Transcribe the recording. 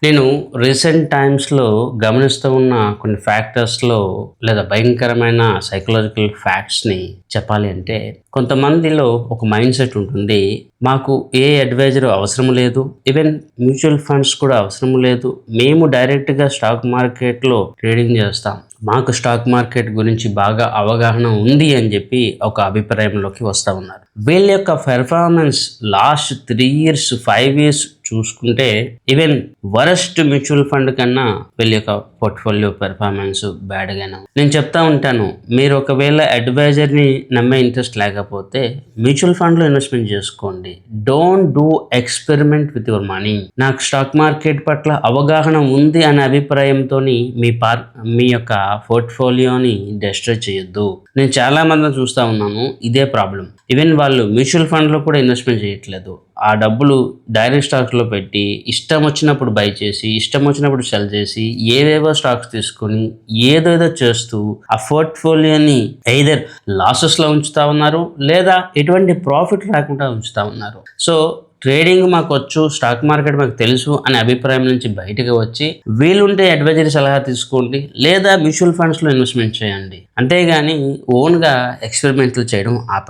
నేను రీసెంట్ టైమ్స్‌లో గమనిస్తూ ఉన్న కొన్ని ఫ్యాక్టర్స్‌లో లేదా భయంకరమైన సైకలాజికల్ ఫ్యాక్ట్స్‌ని చెప్పాలి అంటే, కొంతమందిలో ఒక మైండ్‌సెట్ ఉంటుంది. మాకు ఏ అడ్వైజర్ అవసరం లేదు. ఈవెన్ మ్యూచువల్ ఫండ్స్ కూడా అవసరం లేదు. మేము డైరెక్ట్‌గా స్టాక్ మార్కెట్‌లో ట్రేడింగ్ చేస్తాం. మాకు స్టాక్ మార్కెట్ గురించి బాగా అవగాహన ఉంది అని చెప్పి ఒక అభిప్రాయంలోకి వస్తా ఉన్నారు. వీళ్ళ యొక్క పెర్ఫార్మెన్స్ లాస్ట్ 3 ఇయర్స్, 5 ఇయర్స్ చూసుకుంటే ఈవెన్ వరస్ట్ మ్యూచువల్ ఫండ్ కన్నా వీళ్ళ యొక్క పోర్ట్ఫోలియో పెర్ఫార్మెన్స్ బ్యాడ్గానే ఉంది. నేను చెప్తా ఉంటాను, మీరు ఒకవేళ అడ్వైజర్ని నమ్మే ఇంట్రెస్ట్ లేకపోతే మ్యూచువల్ ఫండ్లో ఇన్వెస్ట్మెంట్ చేసుకోండి. Don't do experiment with your money. నాకు స్టాక్ మార్కెట్ పట్ల అవగాహన ఉంది అనే అభిప్రాయంతో మీ యొక్క పోర్ట్ఫోలియోని డిస్ట్రాయ్ చేయొద్దు. నేను చాలా మందిని చూస్తూ ఉన్నాను, ఇదే ప్రాబ్లం. ఈవెన్ వాళ్ళు మ్యూచువల్ ఫండ్లో కూడా ఇన్వెస్ట్మెంట్ చేయట్లేదు. ఆ డబ్బులు డైరెక్ట్ స్టాక్స్లో పెట్టి ఇష్టం వచ్చినప్పుడు బై చేసి, ఇష్టం వచ్చినప్పుడు సెల్ చేసి, ఏవేవో స్టాక్స్ తీసుకొని ఏదేదో చేస్తూ ఆ పోర్ట్ఫోలియోని ఎయిదర్ లాసెస్లో ఉంచుతా ఉన్నారు, లేదా ఎటువంటి ప్రాఫిట్ రాకుండా ఉంచుతా ఉన్నారు. సో ట్రేడింగ్ మాకు వచ్చు, స్టాక్ మార్కెట్ మాకు తెలుసు అనే అభిప్రాయం నుంచి బయటకు వచ్చి వీలుంటే అడ్వైజరీ సలహా తీసుకోండి, లేదా మ్యూచువల్ ఫండ్స్లో ఇన్వెస్ట్మెంట్ చేయండి. అంతేగాని ఓన్గా ఎక్స్పెరిమెంట్లు చేయడం ఆపండి.